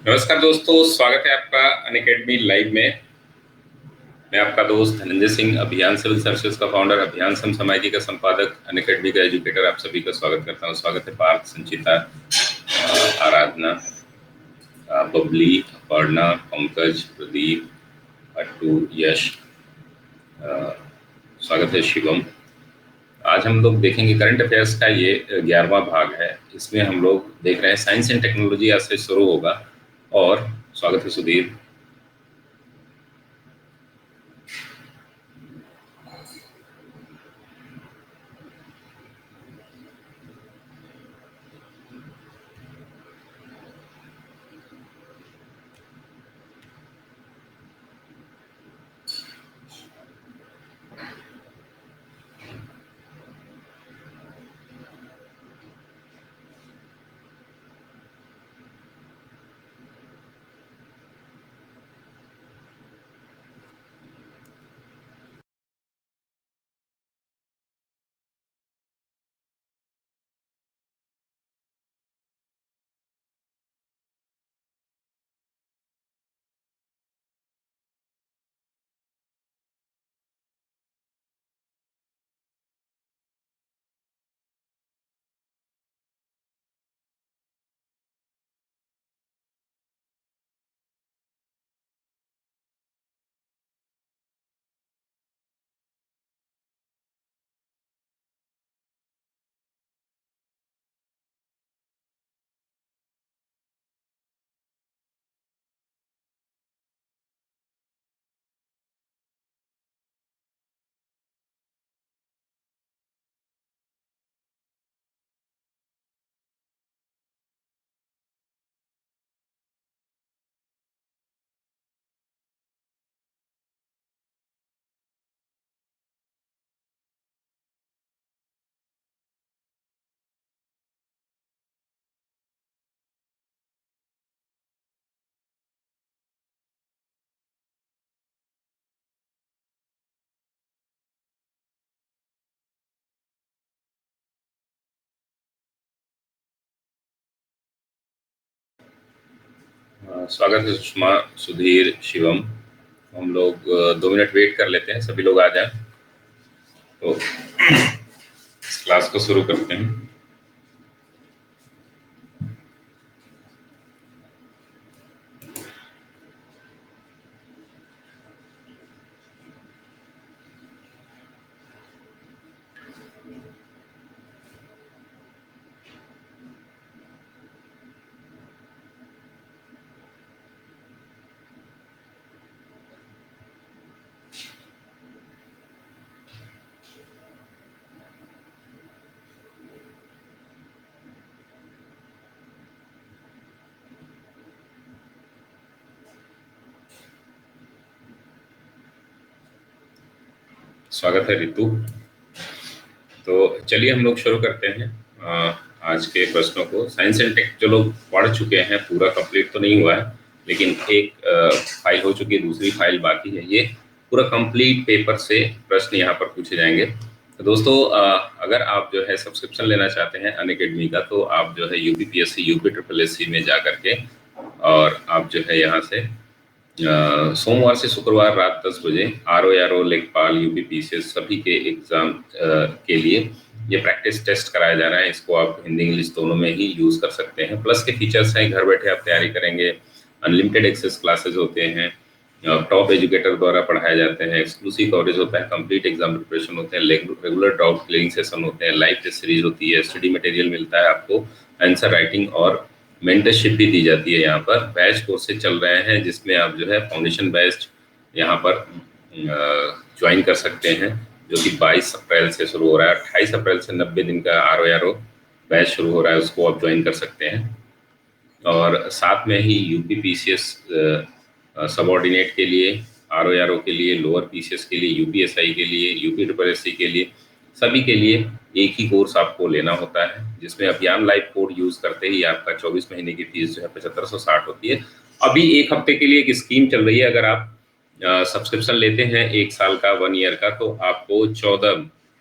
नमस्कार दोस्तों, स्वागत है आपका अनअकैडमी लाइव में। मैं आपका दोस्त धनंजय सिंह, अभियान सिविल सर्विसेज का फाउंडर, अभियान समाजी का संपादक, अनअकैडमी का एजुकेटर। आप सभी का स्वागत करता हूं। स्वागत है पार्थ, संचिता, आराधना, बबली, अपर्णा, पंकज, प्रदीप, अट्टू, यश। स्वागत है शिवम। आज हम लोग देखेंगे करंट अफेयर्स का ये 11वां भाग है। इसमें हम लोग देख रहे हैं साइंस एंड टेक्नोलॉजी आज से शुरू होगा। और स्वागत है सुधीर। स्वागत है सुषमा, सुधीर, शिवम। हम लोग 2 मिनट वेट कर लेते हैं, सभी लोग आ जाएं तो इस क्लास को शुरू करते हैं। स्वागत है रितु। तो चलिए हम लोग शुरू करते हैं आज के प्रश्नों को। साइंस एंड टेक जो लोग पढ़ चुके हैं, पूरा कंप्लीट तो नहीं हुआ है, लेकिन एक फाइल हो चुकी है, दूसरी फाइल बाकी है। ये पूरा कंप्लीट पेपर से प्रश्न यहाँ पर पूछे जाएंगे। तो दोस्तों, अगर आप जो है सब्सक्रिप्शन लेना चाहते हैं अनअकैडमी का, तो आप जो है यूपीपीएससी, यूपी ट्रिपल एससी में जा करके और आप जो है यहाँ से सोमवार से शुक्रवार रात 10 बजे आरओ लेखपाल यूपीपीसीएस सभी के एग्जाम के लिए ये प्रैक्टिस टेस्ट कराया जा रहा है। इसको आप हिंदी इंग्लिश दोनों में ही यूज कर सकते हैं। प्लस के फीचर्स हैं, घर बैठे आप तैयारी करेंगे, अनलिमिटेड एक्सेस क्लासेस होते हैं, टॉप एजुकेटर द्वारा पढ़ाए जाते हैं, एक्सक्लूसिव कवरेज होता है, कंप्लीट एग्जाम प्रिपरेशन होते हैं, रेगुलर डाउट क्लियरिंग सेशन होते हैं, लाइव टेस्ट सीरीज होती है, स्टडी मटेरियल मिलता है आपको, आंसर राइटिंग और मेंटरशिप भी दी जाती है। यहाँ पर बैच कोर्सेज चल रहे हैं जिसमें आप जो है फाउंडेशन बैच यहाँ पर ज्वाइन कर सकते हैं, जो कि 22 अप्रैल से शुरू हो रहा है। 28 अप्रैल से 90 दिन का आरओ बैच शुरू हो रहा है, उसको आप ज्वाइन कर सकते हैं। और साथ में ही यूपी पीसीएस सबऑर्डिनेट के लिए, आरओ के लिए, लोअर पीसीएस के लिए, यूपीएसआई के लिए, यूपी ट्रिपल एससी के लिए, सभी के लिए एक ही कोर्स आपको लेना होता है, जिसमें अभियान लाइव कोड यूज करते ही आपका 24 महीने की फीस जो है 7560 होती है। अभी एक हफ्ते के लिए एक स्कीम चल रही है। अगर आप सब्सक्रिप्शन लेते हैं 1 साल का, 1 ईयर का, तो आपको 14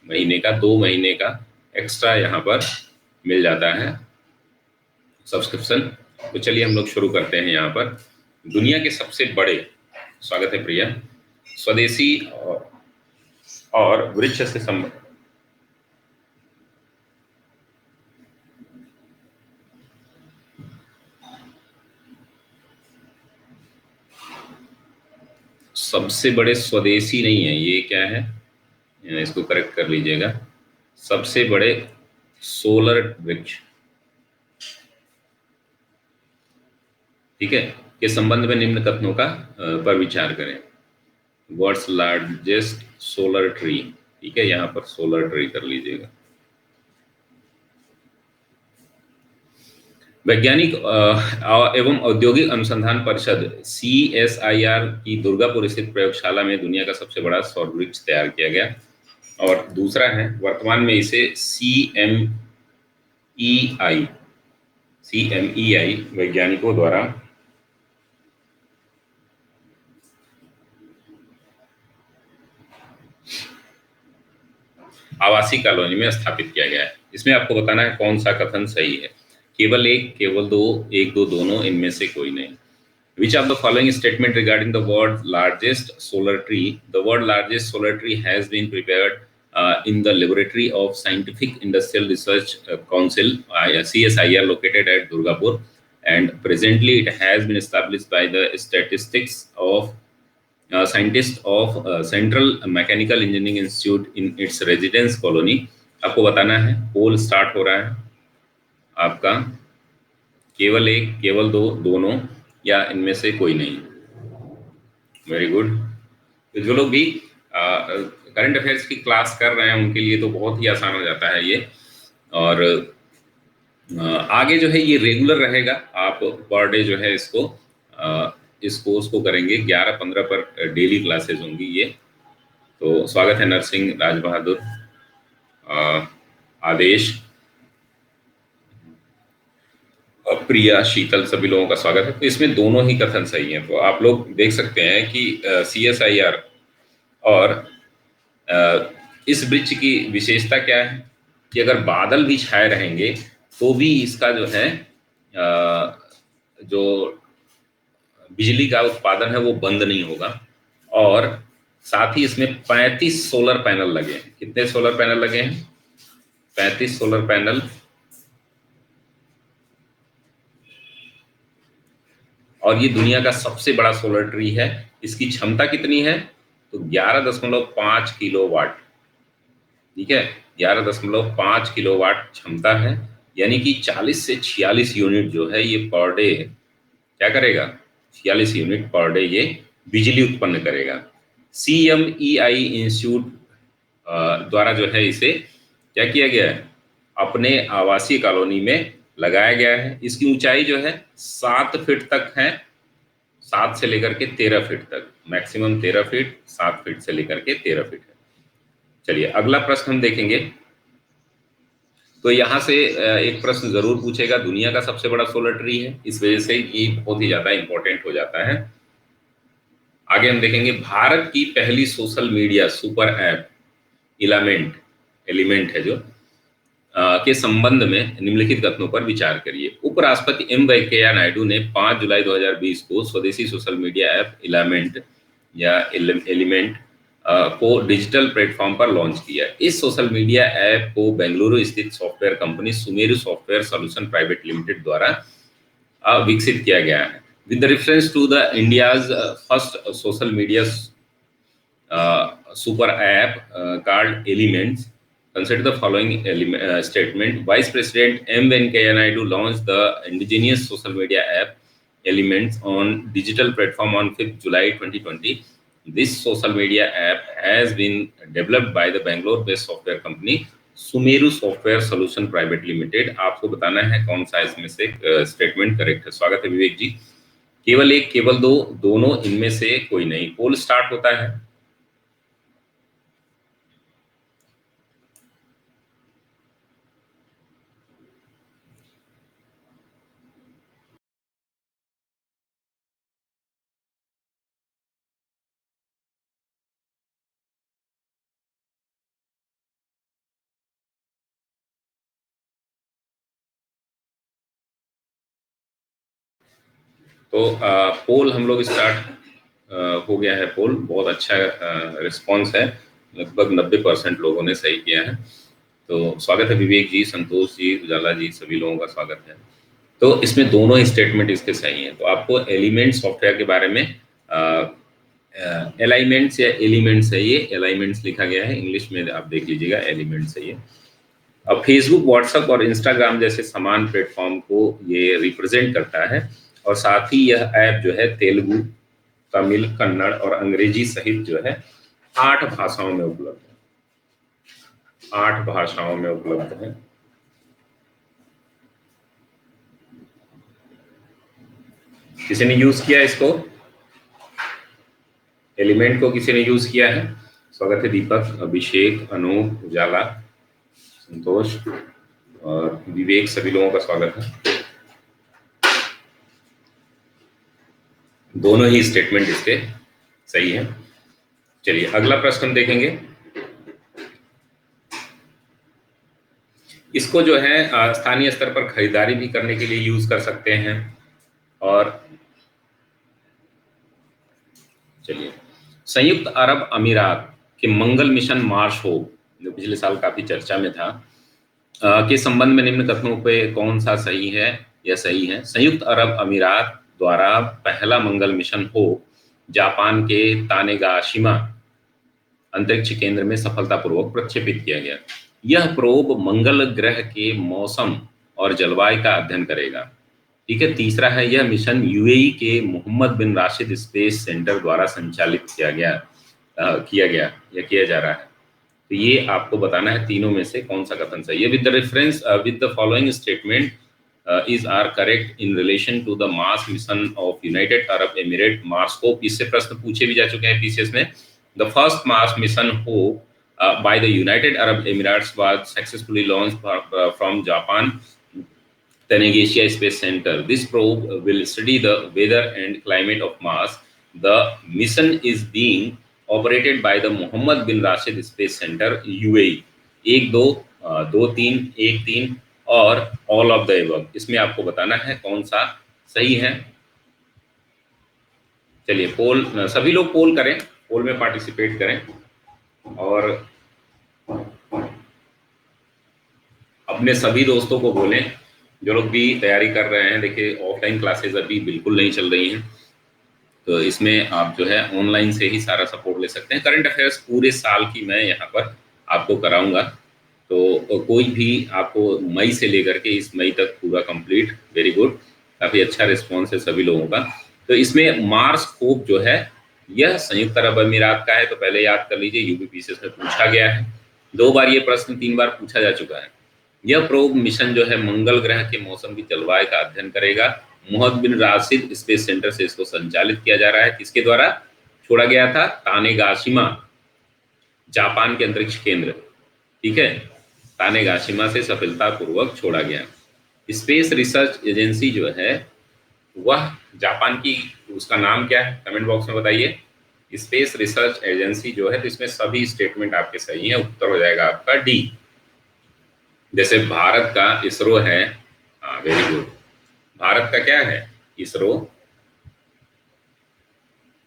महीने का, 2 महीने का एक्स्ट्रा यहाँ पर मिल जाता है सब्सक्रिप्शन। तो चलिए हम लोग शुरू करते हैं यहाँ पर। दुनिया के सबसे बड़े, स्वागत है प्रिया, स्वदेशी और वृक्ष से संबंध, सबसे बड़े स्वदेशी नहीं है, ये क्या है, इसको करेक्ट कर लीजिएगा। सबसे बड़े सोलर वृक्ष, ठीक है, के संबंध में निम्न कथनों का पर विचार करें। वर्ल्ड्स लार्जेस्ट सोलर ट्री, ठीक है, यहाँ पर सोलर ट्री कर लीजिएगा। वैज्ञानिक एवं औद्योगिक अनुसंधान परिषद CSIR की दुर्गापुर स्थित प्रयोगशाला में दुनिया का सबसे बड़ा सौर वृक्ष तैयार किया गया। और दूसरा है, वर्तमान में इसे CMEI वैज्ञानिकों द्वारा आवासीय कॉलोनी में स्थापित किया गया है। इसमें आपको बताना है कौन सा कथन सही है। केवल एक, केवल दो, एक दो, दोनों, इनमें से कोई नहीं। Which of the following statement regarding the world's largest solar tree? The world's largest solar tree has been prepared in the laboratory of Scientific Industrial Research Council (CSIR) located at Durgapur, and presently it has been established by the statistics of scientists of Central Mechanical Engineering Institute in its residence colony. आपको बताना है पोल start हो रहा है आपका, केवल एक, केवल दो, दोनों, या इनमें से कोई नहीं। Very good. तो जो लोग भी करंट अफेयर्स की क्लास कर रहे हैं उनके लिए तो बहुत ही आसान हो जाता है ये। और आगे जो है ये रेगुलर रहेगा, आप पर डे जो है इसको इस कोर्स को करेंगे। 11-15 पर डेली क्लासेज होंगी ये। तो स्वागत है नरसिंह, राज बहादुर, आदेश, प्रिया, शीतल, सभी लोगों का स्वागत है। तो इसमें दोनों ही कथन सही हैं। तो आप लोग देख सकते हैं कि CSIR और इस वृक्ष की विशेषता क्या है कि अगर बादल भी छाए रहेंगे तो भी इसका जो है जो बिजली का उत्पादन है वो बंद नहीं होगा। और साथ ही इसमें 35 सोलर पैनल लगे हैं। कितने सोलर पैनल लगे हैं? 35 सोलर पैनल। और ये दुनिया का सबसे बड़ा सोलर ट्री है। इसकी क्षमता कितनी है? तो 11.5 किलोवाट, ठीक है, 11.5 किलोवाट क्षमता है। यानी कि 40 से 46 यूनिट जो है ये पर डे क्या करेगा, 46 यूनिट पर डे ये बिजली उत्पन्न करेगा। CMEI इंस्टीट्यूट द्वारा जो है इसे क्या किया गया है, अपने आवासीय कॉलोनी में लगाया गया है। इसकी ऊंचाई जो है 7 फीट तक है, 7 से लेकर के 13 फीट तक, मैक्सिमम 13 फीट, 7 फीट से लेकर के 13 फीट है। चलिए अगला प्रश्न हम देखेंगे। तो यहाँ से एक प्रश्न जरूर पूछेगा, दुनिया का सबसे बड़ा सोलर ट्री है, इस वजह से ये बहुत ही ज्यादा इंपॉर्टेंट हो जाता है। आगे हम देखेंगे भारत की पहली social media super app element है जो के संबंध में निम्नलिखित कथनों पर विचार करिए। उपराष्ट्रपति वेंकैया नायडू ने 5 जुलाई 2020 को स्वदेशी सोशल मीडिया ऐप एलिमेंट को डिजिटल प्लेटफॉर्म पर लॉन्च किया। इस सोशल मीडिया ऐप को बेंगलुरु स्थित software company Sumeru software solution private limited द्वारा विकसित किया गया है। With the reference to the India's first social media super app called Elements. Consider the following statement. Vice President M. Venkaiah Naidu launched the indigenous social media app Elements on digital platform on 5th July 2020. This social media app has been developed by the Bangalore-based software company Sumeru software solution private limited. आपको बताना है कौन सा इसमें से statement correct है। स्वागत है विवेक जी। केवल एक, केवल दो, दोनों, इनमें से कोई नहीं। पोल स्टार्ट होता है तो पोल हम लोग स्टार्ट हो गया है। पोल बहुत अच्छा रिस्पांस है, लगभग 90% लोगों ने सही किया है। तो स्वागत है विवेक जी, संतोष जी, उजाला जी, सभी लोगों का स्वागत है। तो इसमें दोनों ही स्टेटमेंट इसके सही हैं। तो आपको एलिमेंट सॉफ्टवेयर के बारे में अलाइनमेंट्स या एलिमेंट्स है, ये अलाइनमेंट्स लिखा गया है, इंग्लिश में आप देख लीजिएगा, एलिमेंट्स है ये। अब फेसबुक, व्हाट्सएप और इंस्टाग्राम जैसे समान प्लेटफॉर्म को ये रिप्रेजेंट करता है, और साथ ही यह ऐप जो है तेलुगु, तमिल, कन्नड़ और अंग्रेजी सहित जो है 8 भाषाओं में उपलब्ध है। 8 भाषाओं में उपलब्ध है। किसी ने यूज किया इसको, एलिमेंट को किसी ने यूज किया है? स्वागत है दीपक, अभिषेक, अनूप, उजाला, संतोष और विवेक, सभी लोगों का स्वागत है। दोनों ही स्टेटमेंट इसके सही है। चलिए अगला प्रश्न हम देखेंगे। इसको जो है स्थानीय स्तर पर खरीदारी भी करने के लिए यूज कर सकते हैं। और चलिए, संयुक्त अरब अमीरात के मंगल मिशन मार्स होप, जो पिछले साल काफी चर्चा में था, के संबंध में निम्न कथनों पे कौन सा सही है या सही है? संयुक्त अरब अमीरात द्वारा पहला मंगल मिशन होप जापान के तानेगाशिमा अंतरिक्ष केंद्र में सफलतापूर्वक प्रक्षेपित किया गया। यह प्रोब मंगल ग्रह के मौसम और जलवायु का अध्ययन करेगा। ठीक है। तीसरा है, यह मिशन यूएई के मोहम्मद बिन राशिद स्पेस सेंटर द्वारा संचालित किया गया या किया जा रहा है। तो ये आपको बताना है तीनों में से कौन सा कथन सही है। With the reference with the following statement is are correct in relation to the Mars mission of United Arab Emirate Mars Hope. इससे प्रश्न पूछे भी जा चुके हैं पीसीएस में। The first Mars mission Hope by the United Arab Emirates was successfully launched from Japan Tanagasia Space Center. This probe will study the weather and climate of Mars. The mission is being operated by the Mohammed bin Rashid Space Center, UAE. 1 2 2 3 1 3 और all of the above। इसमें आपको बताना है कौन सा सही है। चलिए पोल, सभी लोग पोल करें, पोल में पार्टिसिपेट करें और अपने सभी दोस्तों को बोलें जो लोग भी तैयारी कर रहे हैं। देखिए ऑफलाइन क्लासेस अभी बिल्कुल नहीं चल रही हैं, तो इसमें आप जो है ऑनलाइन से ही सारा सपोर्ट ले सकते हैं। करंट अफेयर्स पूरे साल की मैं यहाँ पर आपको कराऊंगा, तो कोई भी आपको मई से लेकर के इस मई तक पूरा कंप्लीट। वेरी गुड, काफ़ी अच्छा रिस्पॉन्स है सभी लोगों का। तो इसमें मार्स होप जो है यह संयुक्त अरब अमीरात का है, तो पहले याद कर लीजिए, यूपीपीसीएस में पूछा गया है 2 बार, ये प्रश्न 3 बार पूछा जा चुका है। यह प्रोब मिशन जो है मंगल ग्रह के मौसम की जलवायु का अध्ययन करेगा। मोहम्मद बिन राशिद स्पेस सेंटर से इसको संचालित किया जा रहा है। किसके द्वारा छोड़ा गया था? तानेगाशिमा, जापान के अंतरिक्ष केंद्र। ठीक है, तानेगाशिमा से सफलतापूर्वक छोड़ा गया। स्पेस रिसर्च एजेंसी जो है वह जापान की, उसका नाम क्या है कमेंट बॉक्स में बताइए। स्पेस रिसर्च एजेंसी जो है, तो इसमें सभी स्टेटमेंट आपके सही हैं, उत्तर हो जाएगा आपका डी। जैसे भारत का इसरो है, हाँ वेरी गुड, भारत का क्या है? इसरो।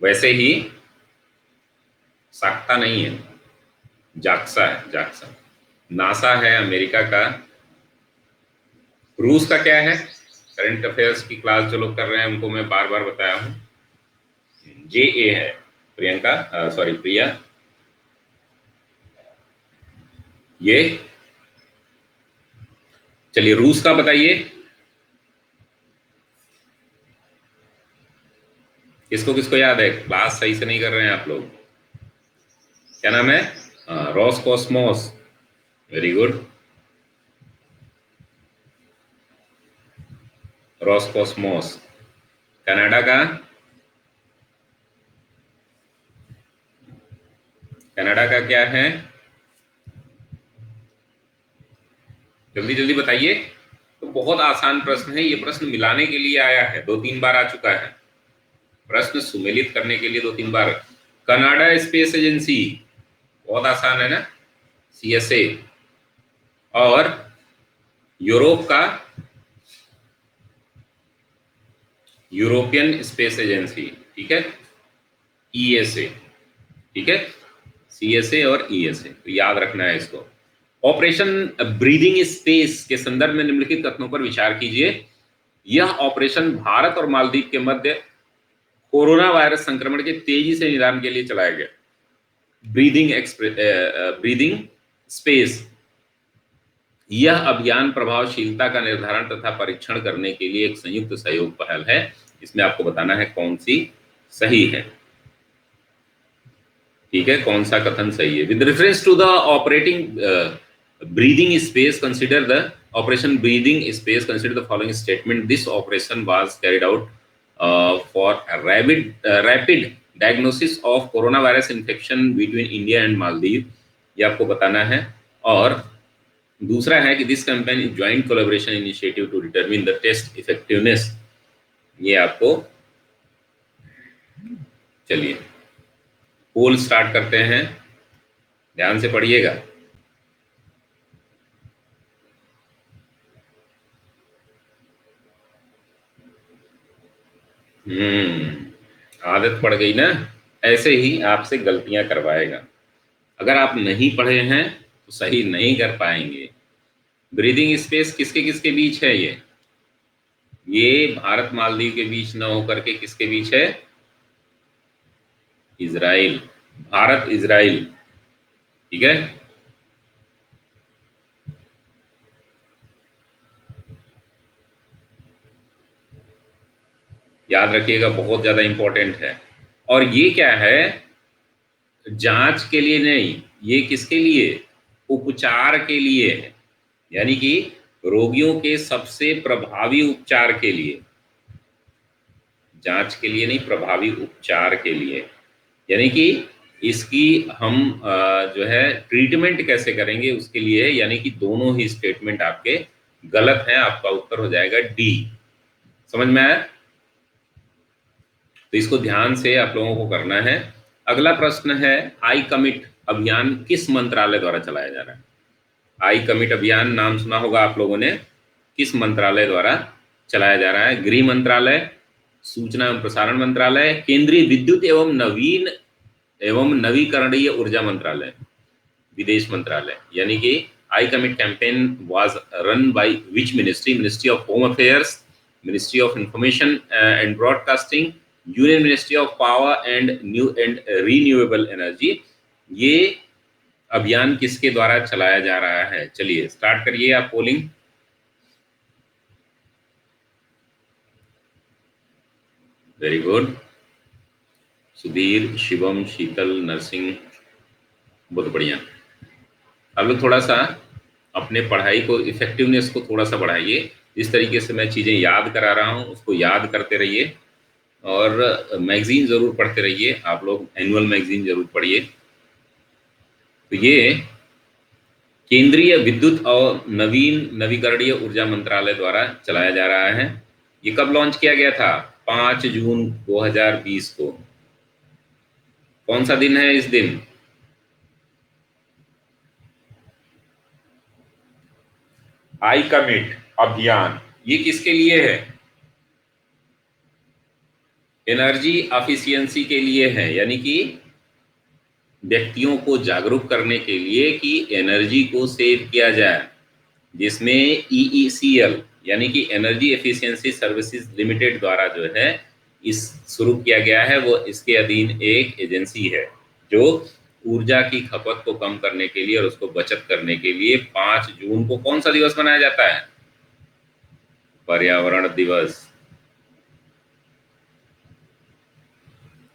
वैसे ही साक्ता नहीं है, जाक्सा है, जाक्सा। नासा है अमेरिका का। रूस का क्या है? करंट अफेयर्स की क्लास जो लोग कर रहे हैं उनको मैं बार बार बताया हूं, JA है, प्रियंका, सॉरी प्रिया। ये चलिए रूस का बताइए, किसको किसको याद है? क्लास सही से नहीं कर रहे हैं आप लोग। क्या नाम है? Roscosmos. Very good, Roscosmos. Canada का? कनाडा का क्या है? जल्दी जल्दी बताइए। तो बहुत आसान प्रश्न है ये, प्रश्न मिलाने के लिए आया है, 2-3 बार आ चुका है। प्रश्न सुमेलित करने के लिए 2-3 बार। कनाडा स्पेस एजेंसी, बहुत आसान है ना, CSA। और यूरोप का यूरोपियन स्पेस एजेंसी, ठीक है, ईएसए, ठीक है, सीएसए और ईएसए, तो याद रखना है इसको। ऑपरेशन ब्रीदिंग स्पेस के संदर्भ में निम्नलिखित कथनों पर विचार कीजिए। यह ऑपरेशन भारत और मालदीव के मध्य कोरोना वायरस संक्रमण के तेजी से निदान के लिए चलाया गया। ब्रीदिंग स्पेस, यह अभियान प्रभावशीलता का निर्धारण तथा परीक्षण करने के लिए एक संयुक्त सहयोग पहल है। इसमें आपको बताना है कौन सी सही है, ठीक है, कौन सा कथन सही है। With reference to the operating breathing space consider the operation breathing space consider the following statement. This operation was carried out for rapid diagnosis of corona virus infection between India and Maldives, ये आपको बताना है। और दूसरा है कि this campaign is joint collaboration initiative to determine the test effectiveness, ये आपको, चलिए पोल स्टार्ट करते हैं, ध्यान से पढ़िएगा। आदत पड़ गई ना, ऐसे ही आपसे गलतियां करवाएगा। अगर आप नहीं पढ़े हैं तो सही नहीं कर पाएंगे। ब्रीदिंग स्पेस किसके किसके बीच है? ये भारत मालदीव के बीच न होकर के किसके बीच है? इजराइल, भारत इजराइल, ठीक है। याद रखिएगा, बहुत ज्यादा इंपॉर्टेंट है। और ये क्या है? जांच के लिए नहीं, ये किसके लिए? उपचार के लिए है, यानी कि रोगियों के सबसे प्रभावी उपचार के लिए, जांच के लिए नहीं, प्रभावी उपचार के लिए। यानी कि इसकी हम जो है ट्रीटमेंट कैसे करेंगे उसके लिए, यानी कि दोनों ही स्टेटमेंट आपके गलत हैं। आपका उत्तर हो जाएगा डी। समझ में आया? तो इसको ध्यान से आप लोगों को करना है। अगला प्रश्न है, आई कमिट अभियान किस मंत्रालय द्वारा चलाया जा रहा है? आई कमिट अभियान नाम सुना होगा आप लोगों ने, किस मंत्रालय द्वारा चलाया जा रहा है? गृह मंत्रालय, सूचना एवं प्रसारण मंत्रालय, केंद्रीय विद्युत एवं नवीकरणीय ऊर्जा मंत्रालय, विदेश मंत्रालय। यानी कि I commit campaign was run by which ministry? Ministry of home affairs, ministry of information and broadcasting, union ministry of power and new and renewable energy. ये अभियान किसके द्वारा चलाया जा रहा है? चलिए स्टार्ट करिए आप polling. Very good, Sudhir, Shivam, Sheetal, Narsingh, बहुत बढ़िया। अब लोग थोड़ा सा अपने पढ़ाई को, इफेक्टिवनेस को थोड़ा सा बढ़ाइए। इस तरीके से मैं चीज़ें याद करा रहा हूँ उसको याद करते रहिए, और मैगजीन ज़रूर पढ़ते रहिए। आप लोग एनुअल मैगजीन जरूर पढ़िए। तो ये केंद्रीय विद्युत और नवीकरणीय ऊर्जा मंत्रालय द्वारा चलाया जा रहा है। ये कब लॉन्च किया गया था? 5 जून 2020 को। कौन सा दिन है इस दिन? आई कमिट अभियान, ये किसके लिए है? एनर्जी एफिशिएंसी के लिए है, यानी कि व्यक्तियों को जागरूक करने के लिए कि एनर्जी को सेव किया जाए, जिसमें ईईसीएल यानी कि एनर्जी एफिशिएंसी सर्विसेज लिमिटेड द्वारा जो है इस शुरू किया गया है। वो इसके अधीन एक एजेंसी है जो ऊर्जा की खपत को कम करने के लिए और उसको बचत करने के लिए 5 जून को कौन सा दिवस मनाया जाता है? पर्यावरण दिवस,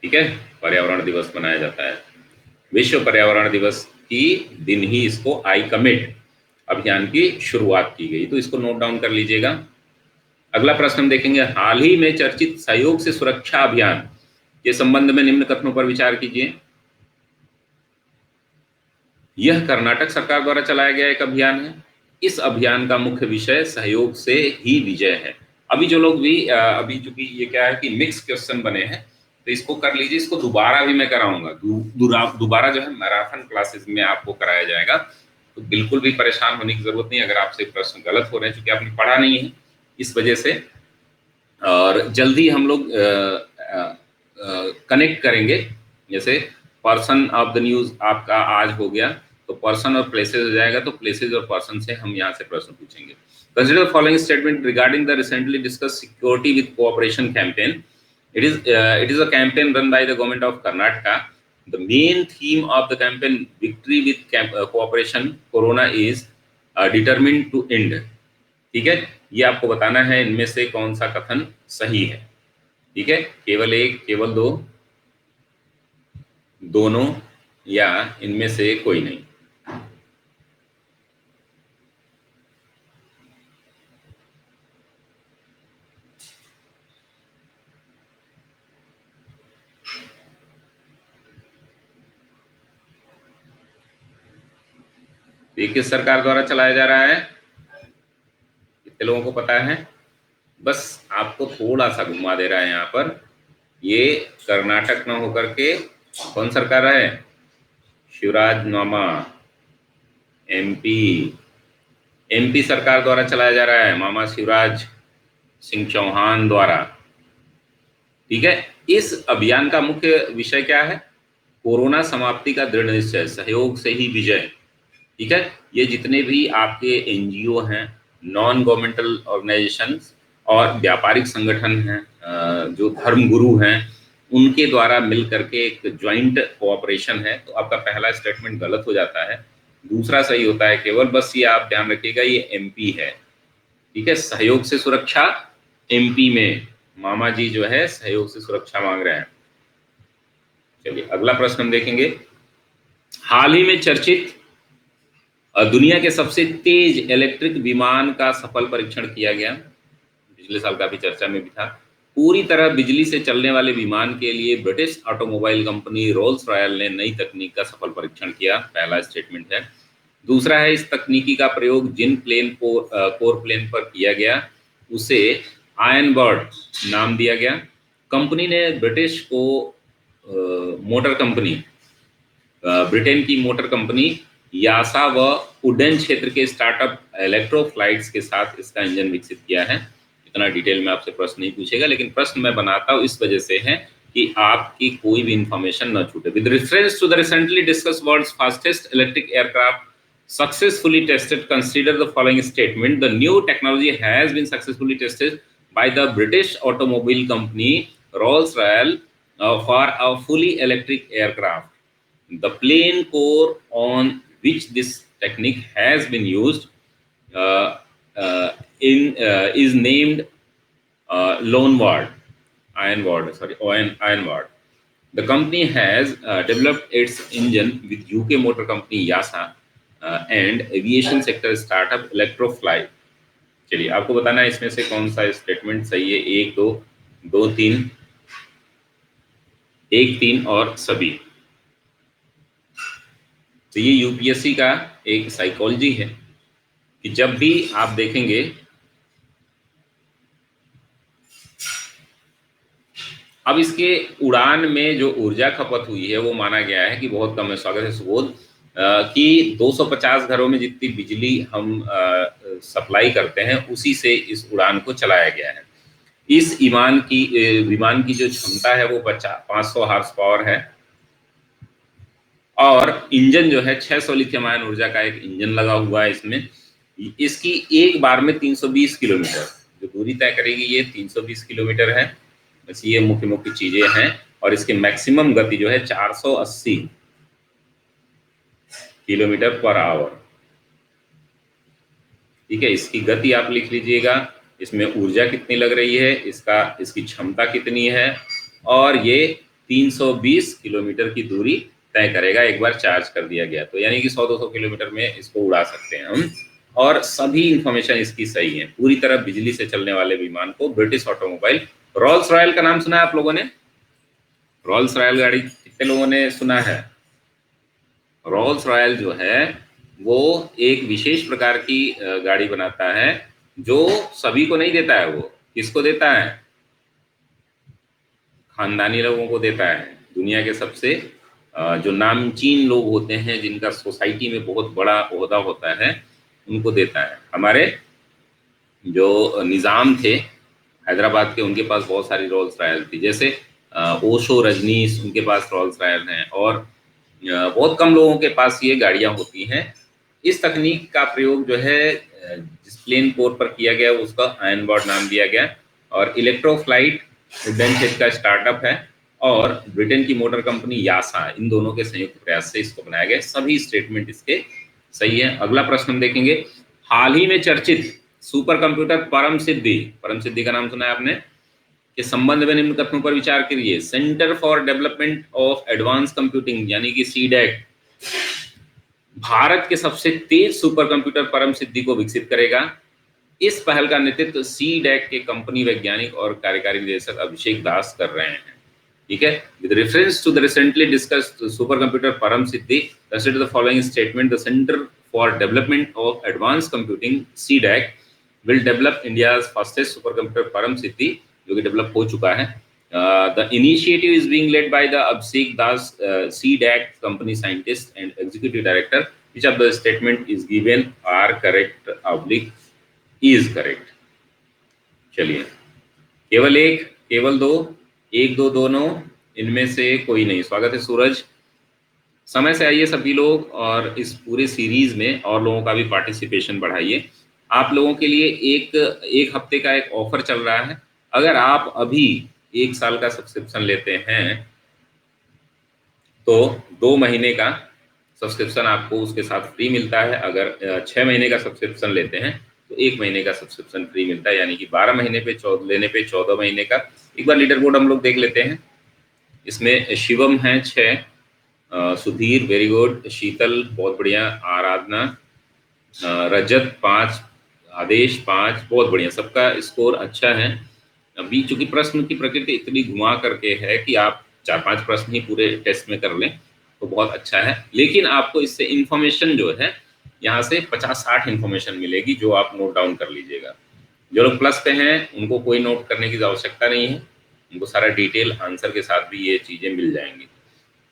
ठीक है, पर्यावरण दिवस मनाया जाता है। विश्व पर्यावरण दिवस की दिन ही इसको आई कमिट अभियान की शुरुआत की गई। तो इसको नोट डाउन कर लीजिएगा। अगला प्रश्न हम देखेंगे, हाल ही में चर्चित सहयोग से सुरक्षा अभियान के संबंध में निम्न कथनों पर विचार कीजिए। यह कर्नाटक सरकार द्वारा चलाया गया एक अभियान है। इस अभियान का मुख्य विषय सहयोग से ही विजय है। अभी जो लोग भी अभी चूंकि ये क्या है कि मिक्स क्वेश्चन बने हैं, तो इसको कर लीजिए। इसको दोबारा भी मैं कराऊंगा, दोबारा जो है मैराथन क्लासेस में आपको कराया जाएगा। तो बिल्कुल भी परेशान होने की जरूरत नहीं। अगर आपसे प्रश्न गलत हो रहे हैं, चूंकि आपने पढ़ा नहीं है इस वजह से, और जल्दी हम लोग कनेक्ट करेंगे। जैसे पर्सन ऑफ द न्यूज आपका आज हो गया, तो पर्सन और प्लेसेस हो जाएगा, तो प्लेसेस और पर्सन से हम यहाँ से प्रश्न पूछेंगे। Consider following statement regarding the recently discuss security with cooperation campaign. It is a campaign run by the government of Karnataka. The main theme of the campaign, victory with cooperation corona, is determined to end. ठीक है, ये आपको बताना है इनमें से कौन सा कथन सही है। ठीक है, केवल एक, केवल दो, दोनों, या इनमें से कोई नहीं। ये किस सरकार द्वारा चलाया जा रहा है, कितने लोगों को पता है? बस आपको थोड़ा सा घुमा दे रहा है यहाँ पर। ये कर्नाटक न होकर के कौन सरकार है? शिवराज मामा, एमपी सरकार द्वारा चलाया जा रहा है, मामा शिवराज सिंह चौहान द्वारा। ठीक है, इस अभियान का मुख्य विषय क्या है? कोरोना समाप्ति का दृढ़ निश्चय, सहयोग से ही विजय। ठीक है, ये जितने भी आपके एनजीओ हैं, नॉन गवर्नमेंटल ऑर्गेनाइजेशंस और व्यापारिक संगठन हैं, जो धर्म गुरु हैं, उनके द्वारा मिल करके एक ज्वाइंट कोऑपरेशन है। तो आपका पहला स्टेटमेंट गलत हो जाता है, दूसरा सही होता है केवल। बस ये आप ध्यान रखिएगा, ये एमपी है। ठीक है, सहयोग से सुरक्षा, एमपी में मामा जी जो है सहयोग से सुरक्षा मांग रहे हैं। चलिए अगला प्रश्न हम देखेंगे। हाल ही में चर्चित दुनिया के सबसे तेज इलेक्ट्रिक विमान का सफल परीक्षण किया गया, पिछले साल काफी चर्चा में भी था। पूरी तरह बिजली से चलने वाले विमान के लिए British automobile company roles royal ने नई तकनीक का सफल परीक्षण किया, पहला स्टेटमेंट है। दूसरा है, इस तकनीकी का प्रयोग जिन कोर प्लेन पर किया गया उसे आयरन बर्ड नाम दिया गया। कंपनी ने ब्रिटिश को मोटर कंपनी, ब्रिटेन की मोटर कंपनी यासा व उड्डयन क्षेत्र के स्टार्टअप इलेक्ट्रोफ्लाइट्स के साथ इसका इंजन विकसित किया है। इतना डिटेल में आपसे प्रश्न नहीं पूछेगा, लेकिन प्रश्न मैं बनाता हूँ इस वजह से है कि आपकी कोई भी इंफॉर्मेशन न छूटे। With reference to the recently discuss world's fastest electric aircraft successfully tested, consider the following statement. The new technology has been successfully tested by the British automobile company Rolls-Royce for a fully electric aircraft. The plane core on which this technique has been used is named Ironward. The company has developed its engine with UK motor company Yasa and aviation sector startup Electrofly. चलिए आपको बताना है इसमें से कौन सा statement सही है। एक, दो, दो, तीन, एक, तीन और सभी। तो ये यूपीएससी का एक साइकोलॉजी है कि जब भी आप देखेंगे, अब इसके उड़ान में जो ऊर्जा खपत हुई है वो माना गया है कि बहुत कम है। स्वागत है सुबोध। कि 250 घरों में जितनी बिजली हम सप्लाई करते हैं उसी से इस उड़ान को चलाया गया है। इस विमान की जो क्षमता है वो 500 हार्स पावर है और इंजन जो है 600 लिथियम आयन ऊर्जा का एक इंजन लगा हुआ है इसमें। इसकी एक बार में 320 किलोमीटर जो दूरी तय करेगी, ये 320 किलोमीटर है। बस ये मुख्य मुख्य चीजें हैं। और इसकी मैक्सिमम गति जो है 480 किलोमीटर पर आवर। ठीक है, इसकी गति आप लिख लीजिएगा। इसमें ऊर्जा कितनी लग रही है, इसकी क्षमता कितनी है, और ये 320 किलोमीटर की दूरी तय करेगा एक बार चार्ज कर दिया गया तो। यानी कि 100-200 किलोमीटर में इसको उड़ा सकते हैं हम। और सभी इंफॉर्मेशन इसकी सही है। पूरी तरह बिजली से चलने वाले विमान को ब्रिटिश ऑटोमोबाइल रोल्स रॉयल का नाम सुना है आप लोगों ने? रोल्स रॉयल गाड़ी कितने लोगों ने सुना है? रोल्स रॉयल जो है वो एक विशेष प्रकार की गाड़ी बनाता है जो सभी को नहीं देता है। वो किसको देता है? खानदानी लोगों को देता है। दुनिया के सबसे जो नामचीन लोग होते हैं, जिनका सोसाइटी में बहुत बड़ा ओहदा होता है, उनको देता है। हमारे जो निज़ाम थे, हैदराबाद के, उनके पास बहुत सारी रोल्स रॉयल थी। जैसे ओशो, रजनीश, उनके पास रोल्स रॉयल हैं, और बहुत कम लोगों के पास ये गाड़ियां होती हैं। इस तकनीक का प्रयोग जो है जिस प्लेन कोर पर किया गया उसका आयन बॉर्ड नाम दिया गया, और इलेक्ट्रोफ्लाइट डेनशेट का स्टार्टअप है, और ब्रिटेन की मोटर कंपनी यासा, इन दोनों के संयुक्त प्रयास से इसको बनाया गया। सभी स्टेटमेंट इसके सही है। अगला प्रश्न हम देखेंगे, हाल ही में चर्चित सुपर कंप्यूटर परम सिद्धि, परम सिद्धि का नाम सुना है आपने, के संबंध में निम्न कथनों पर विचार करिए। Centre for development of advance computing यानी कि सीडेक भारत के सबसे तेज सुपर कंप्यूटर परम सिद्धि को विकसित करेगा। इस पहल का नेतृत्व सीडेक के कंपनी वैज्ञानिक और कार्यकारी निदेशक अभिषेक दास कर रहे हैं। ठीक है, with reference to the recently discussed super computer Param Siddhi, consider the following statement, the centre for development of advance computing CDAC will develop India's fastest super computer Param Siddhi, जो कि डेवलप हो चुका है। The initiative is being led by the Abhishek Das, CDAC company scientist and executive director. Which of the statement is given are correct oblique is correct? चलिए, केवल एक, केवल दो, एक दो दोनों, इनमें से कोई नहीं। स्वागत है सूरज। समय से आइए सभी लोग, और इस पूरे सीरीज में और लोगों का भी पार्टिसिपेशन बढ़ाइए। आप लोगों के लिए एक हफ्ते का एक ऑफर चल रहा है। अगर आप अभी 1 साल का सब्सक्रिप्शन लेते हैं तो 2 महीने का सब्सक्रिप्शन आपको उसके साथ फ्री मिलता है। अगर 6 महीने का सब्सक्रिप्शन लेते हैं तो 1 महीने का सब्सक्रिप्शन फ्री मिलता है, यानी कि 12 महीने पे लेने पे 14 महीने का। एक बार लीडर बोर्ड हम लोग देख लेते हैं। इसमें शिवम है 6, सुधीर वेरी गुड, शीतल बहुत बढ़िया, आराधना, रजत 5, आदेश 5, बहुत बढ़िया, सबका स्कोर अच्छा है। अभी चूंकि प्रश्न की प्रकृति इतनी घुमा करके है कि आप 4-5 प्रश्न ही पूरे टेस्ट में कर लें तो बहुत अच्छा है, लेकिन आपको इससे इंफॉर्मेशन जो है यहाँ से 50-60 इंफॉर्मेशन मिलेगी जो आप नोट डाउन कर लीजिएगा। जो लोग प्लस पे हैं उनको कोई नोट करने की आवश्यकता नहीं है, उनको सारा डिटेल आंसर के साथ भी ये चीजें मिल जाएंगी।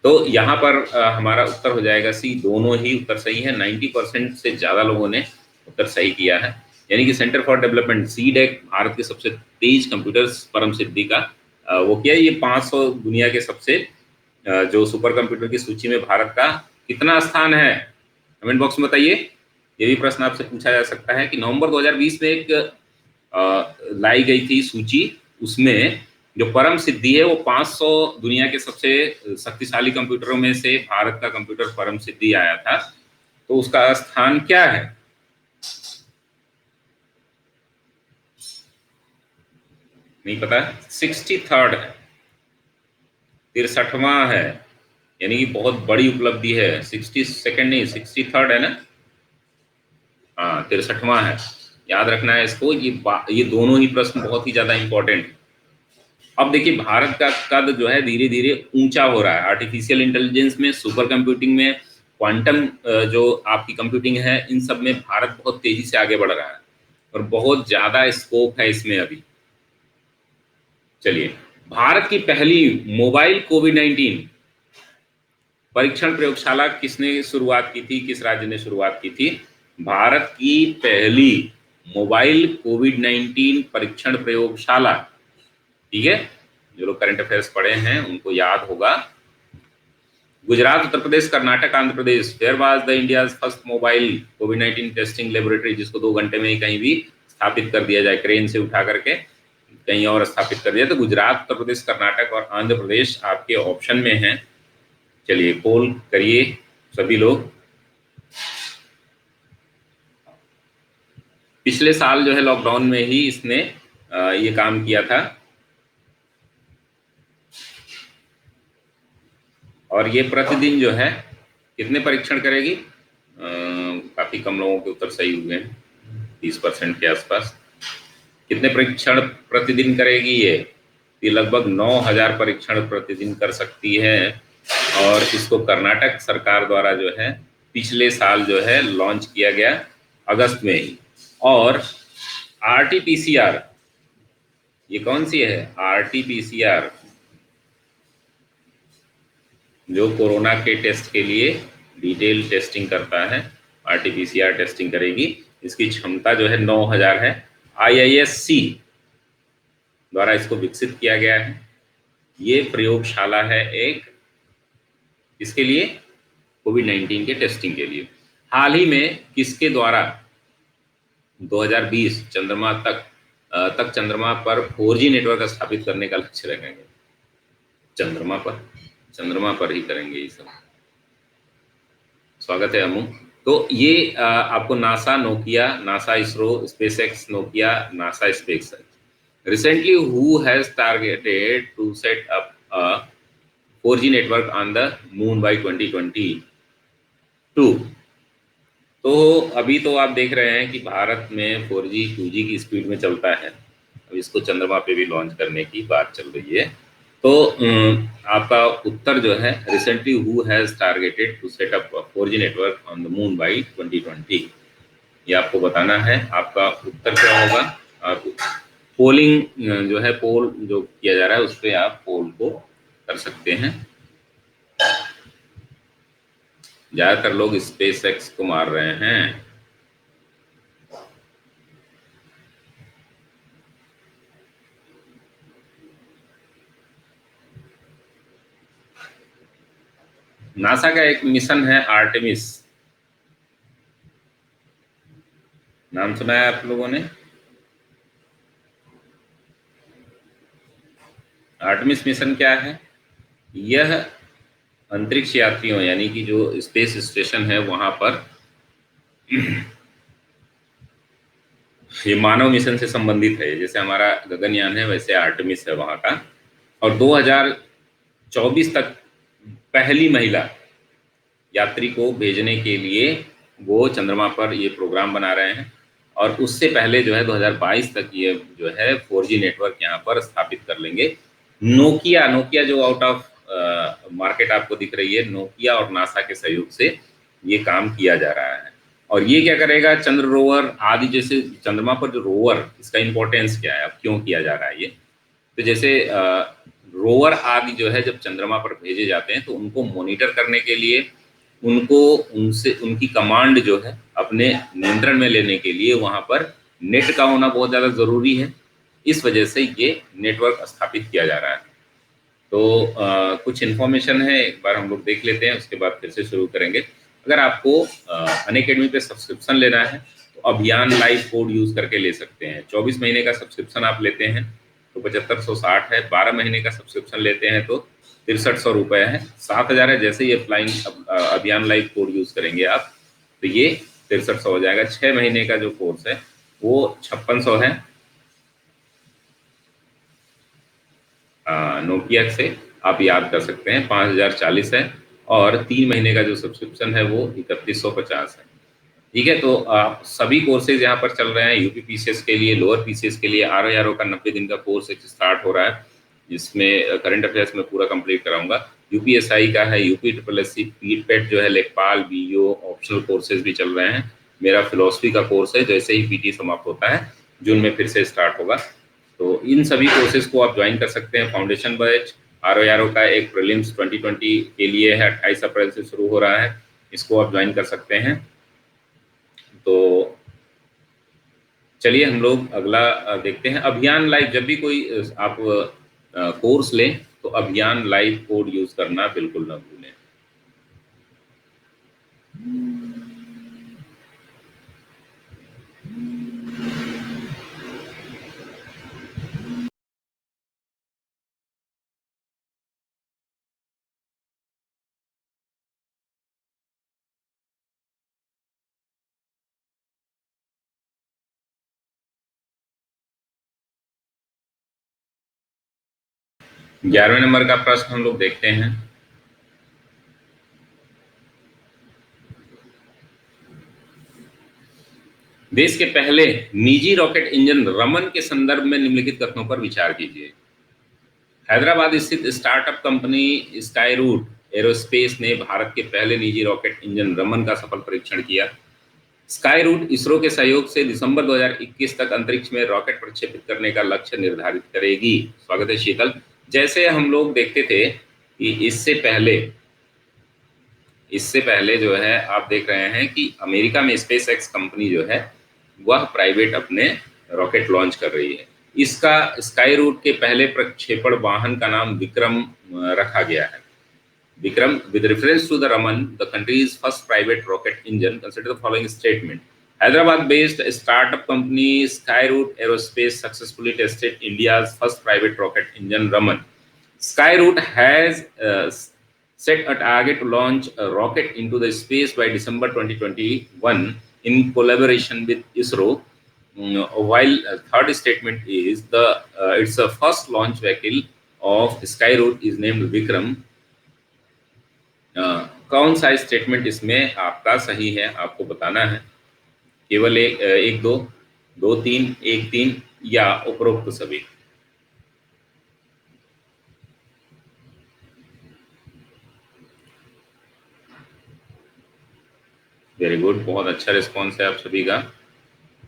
तो यहाँ पर हमारा उत्तर हो जाएगा सी, दोनों ही उत्तर सही है। 90% से ज्यादा लोगों ने उत्तर सही किया है, यानी कि centre for development CDAC Bharat के सबसे तेज कंप्यूटर परम सिद्धि का वो किया। ये 500 दुनिया के सबसे जो सुपर कंप्यूटर की सूची में भारत का कितना स्थान है, कमेंट बॉक्स में बताइए। ये भी प्रश्न आपसे पूछा जा सकता है कि नवंबर 2020 में एक लाई गई थी सूची, उसमें जो परम सिद्धि है वो 500 दुनिया के सबसे शक्तिशाली कंप्यूटरों में से भारत का कंप्यूटर परम सिद्धि आया था। तो उसका स्थान क्या है? नहीं पता, 63rd है, 63वां है, यानी कि बहुत बड़ी उपलब्धि है। 62nd नहीं, 63rd है ना, हाँ 63वां है, याद रखना है इसको। ये दोनों ही प्रश्न बहुत ही ज्यादा इंपॉर्टेंट। अब देखिए, भारत का कद जो है धीरे धीरे ऊंचा हो रहा है, आर्टिफिशियल इंटेलिजेंस में, सुपर कंप्यूटिंग में, क्वांटम जो आपकी कंप्यूटिंग है, इन सब में भारत बहुत तेजी से आगे बढ़ रहा है और बहुत ज्यादा स्कोप है इसमें अभी। चलिए, भारत की पहली मोबाइल कोविड-19 परीक्षण प्रयोगशाला किसने शुरुआत की थी, किस राज्य ने शुरुआत की थी? भारत की पहली मोबाइल कोविड-19 परीक्षण प्रयोगशाला, ठीक है, जो लोग करंट अफेयर्स पढ़े हैं उनको याद होगा। Gujarat, Uttar Pradesh, Karnataka, Andhra Pradesh. Where was the India's first mobile कोविड-19 टेस्टिंग लेबोरेटरी, जिसको 2 घंटे में ही कहीं भी स्थापित कर दिया जाए, क्रेन से उठा करके कहीं और स्थापित कर दिया। तो गुजरात, उत्तर प्रदेश, कर्नाटक और आंध्र प्रदेश आपके ऑप्शन में हैं। चलिए पोल करिए सभी लोग। पिछले साल जो है लॉकडाउन में ही इसने ये काम किया था, और ये प्रतिदिन जो है कितने परीक्षण करेगी? काफी कम लोगों के उत्तर सही हुए हैं, 30% के आसपास। कितने परीक्षण प्रतिदिन करेगी ये लगभग 9000 परीक्षण प्रतिदिन कर सकती है, और इसको कर्नाटक सरकार द्वारा जो है पिछले साल जो है लॉन्च किया गया अगस्त में ही। और RT-PCR, ये कौन सी है? RT-PCR जो कोरोना के टेस्ट के लिए डिटेल टेस्टिंग करता है, RT-PCR टेस्टिंग करेगी। इसकी क्षमता जो है 9000 है। IISc द्वारा इसको विकसित किया गया है। ये प्रयोगशाला है एक, इसके लिए कोविड-19 के टेस्टिंग के लिए। हाल ही में किसके द्वारा 2020 चंद्रमा तक चंद्रमा पर 4G नेटवर्क स्थापित करने का लक्ष्य रखेंगे? चंद्रमा पर ही करेंगे ये सब। स्वागत है अमू। तो ये आपको NASA, Nokia, NASA ISRO, SpaceX Nokia, NASA SpaceX recently who has targeted to set up a 4G network on the moon by 2022। तो अभी तो आप देख रहे हैं कि भारत में 4G 2G की स्पीड में चलता है, अब इसको चंद्रमा पे भी लॉन्च करने की बात चल रही है। तो आपका उत्तर जो है, recently who has targeted to set up 4G network on the moon by 2020, ये आपको बताना है। आपका उत्तर क्या होगा? आप पोलिंग जो है, पोल जो किया जा रहा है उस पर आप पोल को कर सकते हैं। ज्यादातर लोग स्पेस एक्स को मार रहे हैं। नासा का एक मिशन है आर्टेमिस, नाम सुना है आप लोगों ने? आर्टेमिस मिशन क्या है? यह अंतरिक्ष यात्रियों यानी कि जो स्पेस स्टेशन है वहां पर ये मानव मिशन से संबंधित है। जैसे हमारा गगनयान है वैसे आर्टेमिस है वहां का। और 2024 तक पहली महिला यात्री को भेजने के लिए वो चंद्रमा पर ये प्रोग्राम बना रहे हैं। और उससे पहले जो है 2022 तक ये जो है 4G नेटवर्क यहाँ पर स्थापित कर लेंगे। नोकिया जो आउट ऑफ मार्केट आपको दिख रही है, नोकिया और नासा के सहयोग से ये काम किया जा रहा है। और ये क्या करेगा? चंद्र रोवर आदि, जैसे चंद्रमा पर जो रोवर, इसका इंपॉर्टेंस क्या है, अब क्यों किया जा रहा है ये? तो जैसे रोवर आदि जो है जब चंद्रमा पर भेजे जाते हैं तो उनको मॉनिटर करने के लिए, उनकी कमांड जो है अपने नियंत्रण में लेने के लिए वहां पर नेट का होना बहुत ज़्यादा ज़रूरी है। इस वजह से ये नेटवर्क स्थापित किया जा रहा है। तो कुछ इन्फॉर्मेशन है, एक बार हम लोग देख लेते हैं, उसके बाद फिर से शुरू करेंगे। अगर आपको अनअकैडमी पे सब्सक्रिप्शन लेना है तो अभियान लाइव कोड यूज़ करके ले सकते हैं। 24 महीने का सब्सक्रिप्शन आप लेते हैं तो 7560 है, 12 महीने का सब्सक्रिप्शन लेते हैं तो 6300 रुपये है, 7000 है। जैसे ही अभियान लाइव कोड यूज़ करेंगे आप तो ये 6300 हो जाएगा। 6 महीने का जो कोर्स है वो 5600 है नोकिया से, आप याद कर सकते हैं 5040 है। और 3 महीने का जो सब्सक्रिप्शन है वो 3150 है। ठीक है, तो आप सभी कोर्सेज यहाँ पर चल रहे हैं। यूपी पीसीएस के लिए, लोअर पीसीएस के लिए आरओ का 90 दिन का कोर्स स्टार्ट हो रहा है, जिसमें करंट अफेयर्स में पूरा कंप्लीट कराऊंगा। यूपीएसआई का है, यूपी ट्रिपल एस सी, पीट जो है, लेखपाल, बीओ ऑप्शनल कोर्सेज भी चल रहे हैं। मेरा फिलोसफी का कोर्स है, जैसे ही पीटी समाप्त होता है जून में फिर से स्टार्ट होगा। तो इन सभी कोर्सेज को आप ज्वाइन कर सकते हैं। फाउंडेशन बैच आरओ का एक प्रीलिम्स 2020 के लिए है, 28 अप्रैल से शुरू हो रहा है, इसको आप ज्वाइन कर सकते हैं। तो चलिए हम लोग अगला देखते हैं। अभियान लाइव, जब भी कोई आप कोर्स लें तो अभियान लाइव कोड यूज करना बिल्कुल ना भूलें। 11वें नंबर का प्रश्न हम लोग देखते हैं। देश के पहले निजी रॉकेट इंजन रमन के संदर्भ में निम्नलिखित कथनों पर विचार कीजिए। हैदराबाद स्थित स्टार्टअप कंपनी स्काईरूट एरोस्पेस ने भारत के पहले निजी रॉकेट इंजन रमन का सफल परीक्षण किया। स्काईरूट इसरो के सहयोग से दिसंबर 2021 तक अंतरिक्ष में रॉकेट प्रक्षेपित करने का लक्ष्य निर्धारित करेगी। स्वागत है शीतल। जैसे हम लोग देखते थे कि इससे पहले जो है आप देख रहे हैं कि अमेरिका में स्पेस एक्स कंपनी जो है वह प्राइवेट अपने रॉकेट लॉन्च कर रही है। इसका स्काई रूट के पहले प्रक्षेपण वाहन का नाम विक्रम रखा गया है। Vikram, with reference to the Raman, the country's first private rocket engine, consider the following statement. Hyderabad-based startup company Skyroot Aerospace successfully tested India's first private rocket engine, Raman. Skyroot has set a target to launch a rocket into the space by December 2021 in collaboration with ISRO. While third statement is it's the first launch vehicle of Skyroot is named Vikram. कौन सा statement इसमें आपका सही है आपको बताना है। केवल एक दो, दो तीन, एक तीन या उपरोक्त सभी। वेरी गुड, बहुत अच्छा रिस्पॉन्स है आप सभी का।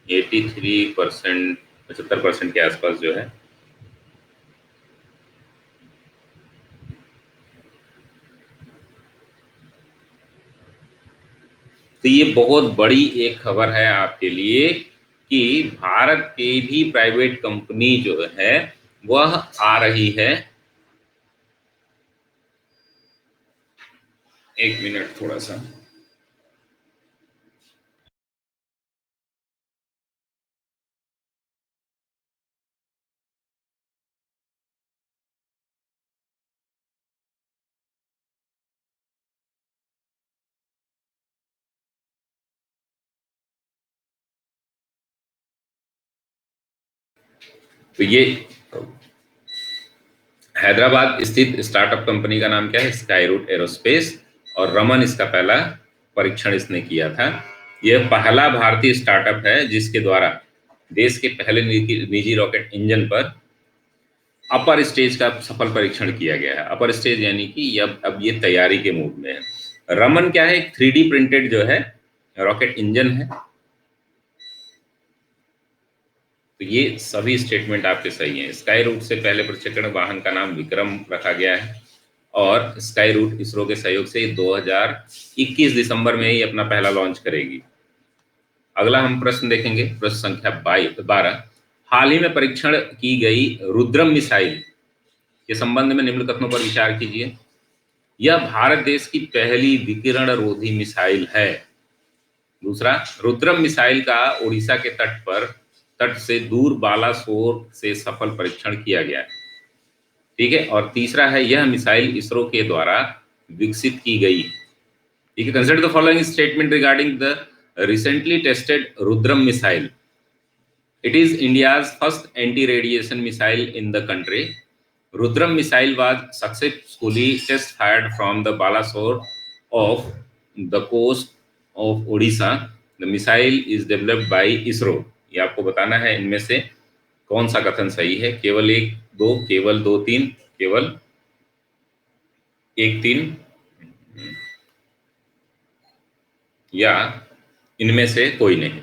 83%, 75% के आसपास जो है। तो ये बहुत बड़ी एक खबर है आपके लिए कि भारत के भी प्राइवेट कंपनी जो है वह आ रही है। एक मिनट थोड़ा सा। तो ये हैदराबाद स्थित स्टार्टअप कंपनी का नाम क्या है? स्काईरूट एरोस्पेस, और रमन इसका पहला परीक्षण इसने किया था। यह पहला भारतीय स्टार्टअप है जिसके द्वारा देश के पहले निजी रॉकेट इंजन पर अपर स्टेज का सफल परीक्षण किया गया है। अपर स्टेज यानी कि अब ये तैयारी के मूड में है। रमन क्या है? एक 3D प्रिंटेड जो है रॉकेट इंजन है। तो ये सभी स्टेटमेंट आपके सही हैं। स्काई रूट से पहले प्रक्षेपण वाहन का नाम विक्रम रखा गया है, और स्काई रूट इसरो के सहयोग से 2021 दिसंबर में ही अपना पहला लॉन्च करेगी। अगला हम प्रश्न देखेंगे, प्रश्न संख्या 12। हाल ही में परीक्षण की गई रुद्रम मिसाइल के संबंध में निम्न कथनों पर विचार कीजिए। यह भारत देश की पहली विकिरण रोधी मिसाइल है। दूसरा, रुद्रम मिसाइल का ओडिशा के तट से दूर बालासोर से सफल परीक्षण किया गया है। ठीक है। और तीसरा है, यह मिसाइल इसरो के द्वारा विकसित की गई। ठीक है। Consider the following statement regarding the recently tested Rudram missile. It is India's first anti-radiation missile in the country. Rudram missile was successfully test fired from the Balasore of the coast of Odisha. The missile is developed by ISRO. ये आपको बताना है इनमें से कौन सा कथन सही है। केवल एक दो, केवल दो तीन, केवल एक तीन, या इनमें से कोई नहीं।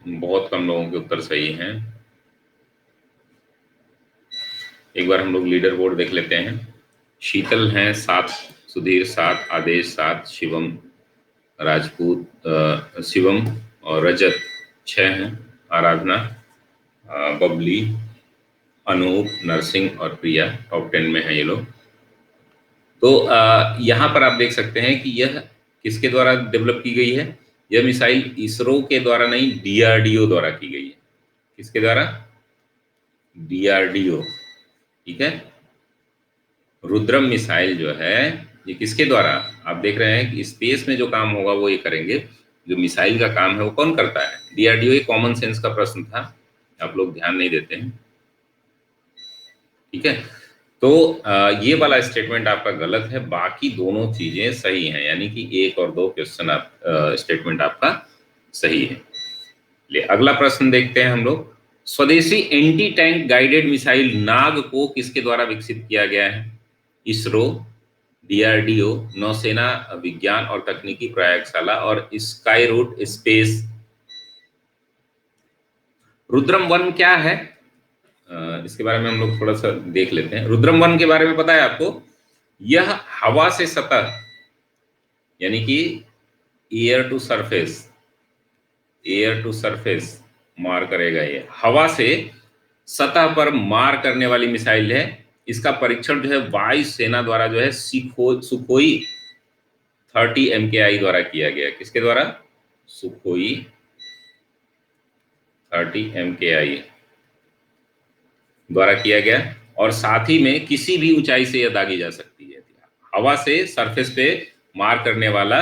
बहुत कम लोगों के उत्तर सही हैं। एक बार हम लोग लीडर बोर्ड देख लेते हैं। शीतल हैं 7, सुधीर 7, आदेश 7, शिवम राजपूत, शिवम और रजत 6 हैं, आराधना, बबली, अनूप, नरसिंह और प्रिया टॉप 10 में है ये लोग। तो यहाँ पर आप देख सकते हैं कि यह किसके द्वारा डेवलप की गई है। यह मिसाइल इसरो के द्वारा नहीं, डीआरडीओ द्वारा की गई है। किसके द्वारा? डीआरडीओ। ठीक है। रुद्रम मिसाइल जो है ये किसके द्वारा? आप देख रहे हैं कि स्पेस में जो काम होगा वो ये करेंगे, जो मिसाइल का काम है वो कौन करता है? डीआरडीओ। ये कॉमन सेंस का प्रश्न था, आप लोग ध्यान नहीं देते हैं। ठीक है। तो ये वाला स्टेटमेंट आपका गलत है, बाकी दोनों चीजें सही हैं, यानी कि 1 और 2 क्वेश्चन स्टेटमेंट आपका सही है। ले अगला प्रश्न देखते हैं हम लोग। स्वदेशी एंटी टैंक गाइडेड मिसाइल नाग को किसके द्वारा विकसित किया गया है? इसरो, डीआरडीओ, नौसेना विज्ञान और तकनीकी प्रयोगशाला और स्काईरूट स्पेस। रुद्रम 1 क्या है? इसके बारे में हम लोग थोड़ा सा देख लेते हैं। रुद्रम वन के बारे में पता है आपको? यह हवा से सतह, यानी कि air to surface, air to surface मार करेगा। ये हवा से सतह पर मार करने वाली मिसाइल है। इसका परीक्षण जो है वायु सेना द्वारा जो है सुखोई 30 MKI द्वारा किया गया। किसके द्वारा? सुखोई 30 MKI द्वारा किया गया। और साथ ही में किसी भी ऊंचाई से यह दागी जा सकती है, हवा से सरफेस पे मार करने वाला।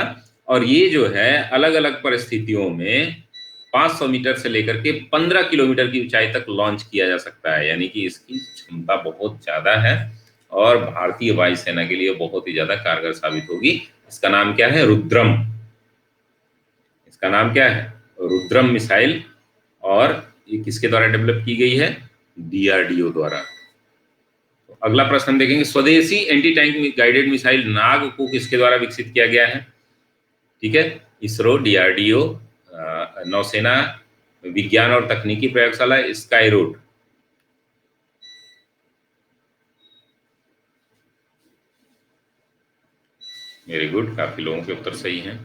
और ये जो है अलग अलग परिस्थितियों में 500 मीटर से लेकर के 15 किलोमीटर की ऊंचाई तक लॉन्च किया जा सकता है, यानी कि इसकी क्षमता बहुत ज्यादा है और भारतीय वायुसेना के लिए बहुत ही ज्यादा कारगर साबित होगी। इसका नाम क्या है? रुद्रम। इसका नाम क्या है? रुद्रम मिसाइल। और ये किसके द्वारा डेवलप की गई है? डीआरडीओ द्वारा। तो अगला प्रश्न हम देखेंगे, स्वदेशी एंटी टैंक गाइडेड मिसाइल नाग को किसके द्वारा विकसित किया गया है? ठीक है, इसरो, डीआरडीओ, नौसेना विज्ञान और तकनीकी प्रयोगशाला, स्काई रूट। वेरी गुड, काफी लोगों के उत्तर सही हैं।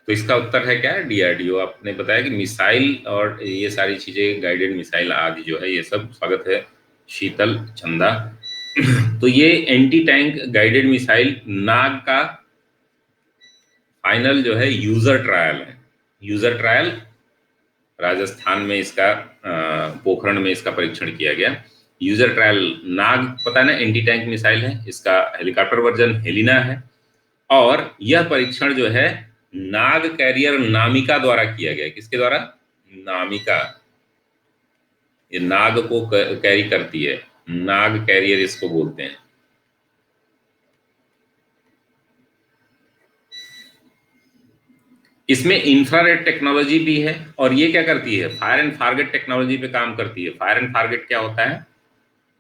तो इसका उत्तर है क्या? डीआरडीओ। आपने बताया कि मिसाइल और ये सारी चीजें, गाइडेड मिसाइल आदि जो है ये सब। स्वागत है शीतल चंदा। तो ये एंटी टैंक गाइडेड मिसाइल नाग का फाइनल जो है यूजर ट्रायल है। यूजर ट्रायल राजस्थान में इसका पोखरण में इसका परीक्षण किया गया। यूजर ट्रायल नाग, पता है ना, एंटी टैंक मिसाइल है। इसका हेलीकॉप्टर वर्जन हेलिना है। और यह परीक्षण जो है नाग कैरियर नामिका द्वारा किया गया। किसके द्वारा? नामिका। ये नाग को कैरी करती है, नाग कैरियर इसको बोलते हैं। इसमें इंफ्रारेड टेक्नोलॉजी भी है और ये क्या करती है? फायर एंड टारगेट टेक्नोलॉजी पे काम करती है। फायर एंड टारगेट क्या होता है?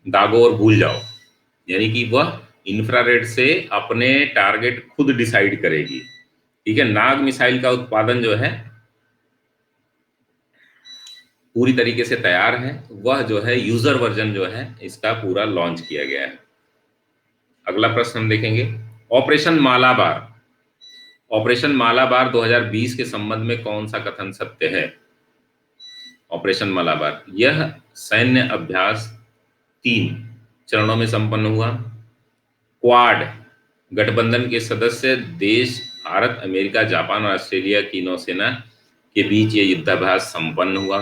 दागो और भूल जाओ, यानी कि वह इंफ्रारेड से अपने टारगेट खुद डिसाइड करेगी। ठीक है, नाग मिसाइल का उत्पादन जो है पूरी तरीके से तैयार है। वह जो है यूजर वर्जन जो है इसका पूरा लॉन्च किया गया है। अगला प्रश्न हम देखेंगे, ऑपरेशन मालाबार। ऑपरेशन मालाबार 2020 के संबंध में कौन सा कथन सत्य है? ऑपरेशन मालाबार, यह सैन्य अभ्यास 3 चरणों में संपन्न हुआ। क्वाड गठबंधन के सदस्य देश भारत, अमेरिका, जापान और ऑस्ट्रेलिया की नौसेना के बीच ये युद्धाभ्यास संपन्न हुआ।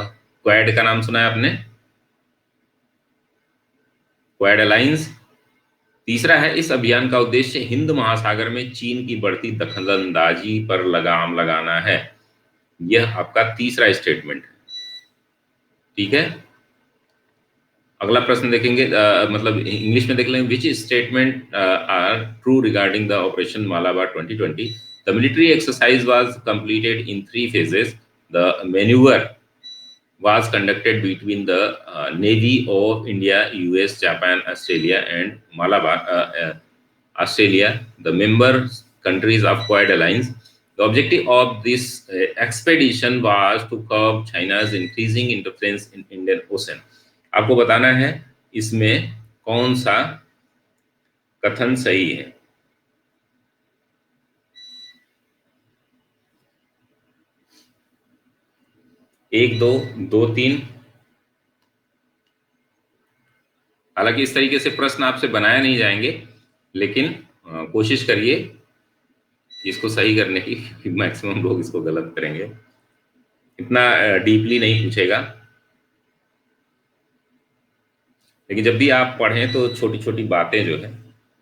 क्वाड का नाम सुना है आपने? Quad alliance. तीसरा है, इस अभियान का उद्देश्य हिंद महासागर में चीन की बढ़ती दखलंदाजी पर लगाम लगाना है। यह आपका तीसरा स्टेटमेंट है। ठीक है, अगला प्रश्न देखेंगे, मतलब इंग्लिश में देख लेंगे। Which statement are true regarding the operation Malabar 2020? The military exercise was completed in 3 phases. The manoeuvre was conducted between the Navy of India, US, Japan, Australia, and Malabar, Australia, the member countries of Quad Alliance. The objective of this expedition was to curb China's increasing interference in Indian Ocean. आपको बताना है इसमें कौन सा कथन सही है। एक, दो, दो, तीन। हालांकि इस तरीके से प्रश्न आपसे बनाए नहीं जाएंगे, लेकिन कोशिश करिए इसको सही करने की, क्योंकि मैक्सिमम लोग इसको गलत करेंगे। इतना डीपली नहीं पूछेगा, लेकिन जब भी आप पढ़ें तो छोटी छोटी बातें जो है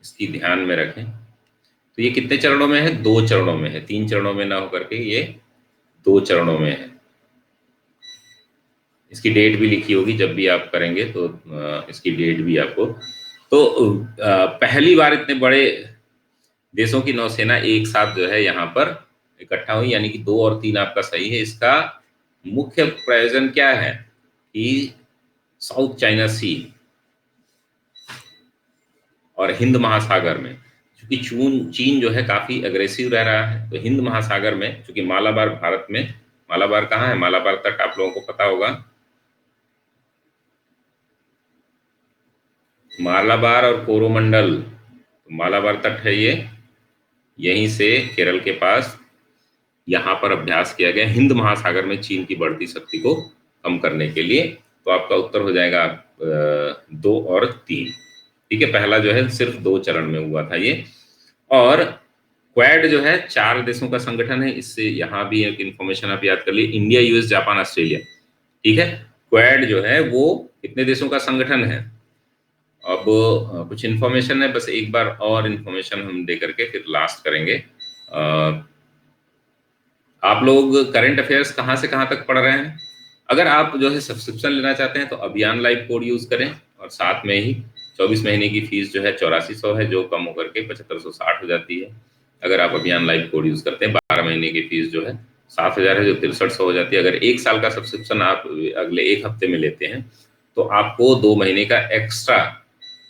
इसकी ध्यान में रखें। तो ये कितने चरणों में है? 2 चरणों में है। 3 चरणों में ना होकर के ये 2 चरणों में है। इसकी डेट भी लिखी होगी, जब भी आप करेंगे तो इसकी डेट भी आपको। तो पहली बार इतने बड़े देशों की नौसेना एक साथ जो है यहाँ पर इकट्ठा हुई, यानी कि 2 और 3 आपका सही है। इसका मुख्य प्रयोजन क्या है कि साउथ चाइना सी, और हिंद महासागर में, क्योंकि चीन जो है काफी अग्रेसिव रह रहा है, तो हिंद महासागर में, क्योंकि मालाबार भारत में, मालाबार कहाँ है, मालाबार तट आप लोगों को पता होगा, मालाबार और कोरोमंडल, तो मालाबार तट है ये, यहीं से केरल के पास यहाँ पर अभ्यास किया गया हिंद महासागर में चीन की बढ़ती शक्ति को कम करने के लिए। तो आपका उत्तर हो जाएगा 2 और 3। ठीक है, पहला जो है सिर्फ 2 चरण में हुआ था ये। और क्वाड जो है 4 देशों का संगठन है, इससे यहाँ भी एक इंफॉर्मेशन आप याद कर लिए, इंडिया, यूएस, जापान, ऑस्ट्रेलिया। ठीक है, क्वाड जो है वो कितने देशों का संगठन है। अब कुछ इन्फॉर्मेशन है, बस एक बार और इन्फॉर्मेशन हम दे करके फिर लास्ट करेंगे। आप लोग करंट अफेयर्स कहाँ से कहाँ तक पढ़ रहे हैं? अगर आप जो है सब्सक्रिप्शन लेना चाहते हैं तो अभियान लाइव कोड यूज करें, और साथ में ही 24 महीने की फीस जो है 8400 है, जो कम होकर के 7560 हो जाती है। अगर आप अभियान लाइव कोड यूज करते हैं, 12 महीने की फीस जो है 7000 है, जो 6300 हो जाती है। अगर 1 साल का सब्सक्रिप्शन आप अगले 1 हफ्ते में लेते हैं तो आपको 2 महीने का एक्स्ट्रा,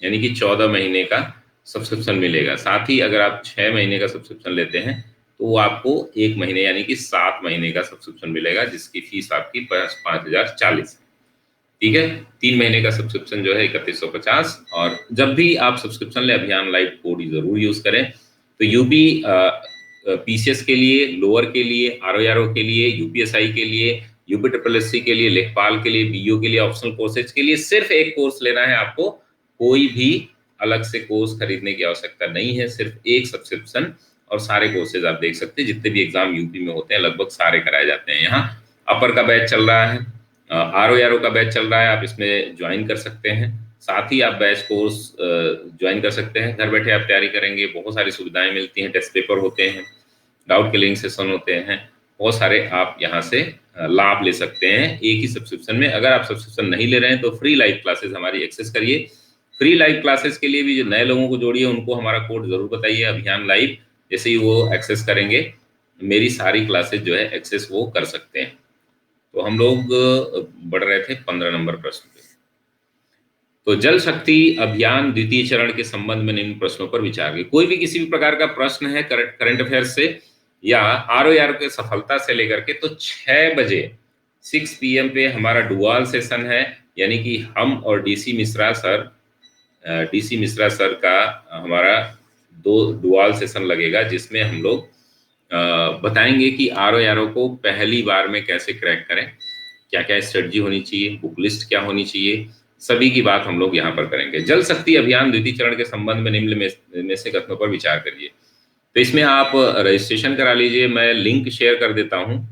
यानी कि 14 महीने का सब्सक्रिप्शन मिलेगा। साथ ही अगर आप 6 महीने का सब्सक्रिप्शन लेते हैं तो वो आपको 1 महीने यानी कि 7 महीने का सब्सक्रिप्शन मिलेगा, जिसकी फीस आपकी 5040। ठीक है, 3 महीने का सब्सक्रिप्शन जो है 3150। और जब भी आप सब्सक्रिप्शन ले, अभियान लाइव कोड जरूर यूज करें। तो यूपी पीसीएस के लिए, लोअर के लिए, आरओ के लिए, यूपीएसआई के लिए, यूपी ट्रिपल एससी के लिए, लेखपाल के लिए, बीओ के लिए, ऑप्शनल कोर्सेज के लिए सिर्फ एक कोर्स लेना है आपको। कोई भी अलग से कोर्स खरीदने की आवश्यकता नहीं है, सिर्फ एक सब्सक्रिप्शन, और सारे कोर्सेज आप देख सकते हैं, जितने भी एग्जाम यूपी में होते हैं लगभग सारे कराए जाते हैं। यहाँ अपर का बैच चल रहा है, आरओ का बैच चल रहा है, आप इसमें ज्वाइन कर सकते हैं। साथ ही आप बैच कोर्स ज्वाइन कर सकते हैं, घर बैठे आप तैयारी करेंगे, बहुत सारी सुविधाएं मिलती हैं, टेस्ट पेपर होते हैं, डाउट क्लियरिंग सेशन होते हैं, बहुत सारे आप यहाँ से लाभ ले सकते हैं एक ही सब्सक्रिप्शन में। अगर आप सब्सक्रिप्शन नहीं ले रहे हैं तो फ्री लाइव क्लासेस हमारी एक्सेस करिए। फ्री लाइव क्लासेस के लिए भी जो नए लोगों को जोड़िए, उनको हमारा कोड जरूर बताइए, अभियान लाइव। जैसे ही वो एक्सेस करेंगे, मेरी सारी क्लासेस जो है एक्सेस वो कर सकते हैं। तो हम लोग बढ़ रहे थे 15 नंबर प्रश्न पे। तो जल शक्ति अभियान द्वितीय चरण के संबंध में निम्न प्रश्नों पर विचार करें। कोई भी किसी भी प्रकार का प्रश्न है करंट अफेयर से या आरओ के सफलता से लेकर के, तो 6 बजे 6 PM पे हमारा डुअल सेशन है, यानी कि हम और डीसी मिश्रा सर का हमारा 2 डुअल सेशन लगेगा, जिसमें हम लोग बताएंगे कि आरओ को पहली बार में कैसे क्रैक करें, क्या क्या स्ट्रेटजी होनी चाहिए, बुक लिस्ट क्या होनी चाहिए, सभी की बात हम लोग यहाँ पर करेंगे। जल शक्ति अभियान द्वितीय चरण के संबंध में निम्न में से कथनों पर विचार करिए। तो इसमें आप रजिस्ट्रेशन करा लीजिए, मैं लिंक शेयर कर देता हूँ।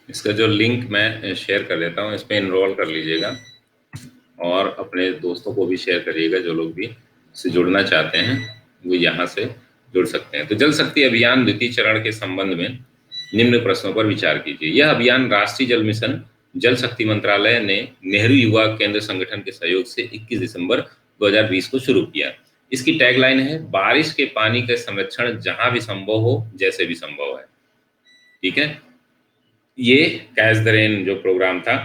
इसका जो लिंक मैं शेयर कर देता हूँ, इस पर इनरोल कर लीजिएगा और अपने दोस्तों को भी शेयर करिएगा, जो लोग भी इससे जुड़ना चाहते हैं वो यहाँ से जुड़ सकते हैं। तो जल शक्ति अभियान द्वितीय चरण के संबंध में निम्न प्रश्नों पर विचार कीजिए। यह अभियान राष्ट्रीय जल मिशन जल शक्ति मंत्रालय ने नेहरू युवा केंद्र संगठन के सहयोग से 21 दिसंबर 2020 को शुरू किया। इसकी टैगलाइन है, बारिश के पानी का संरक्षण जहां भी संभव हो, जैसे भी संभव है। ठीक है, ये कैच द रेन जो प्रोग्राम था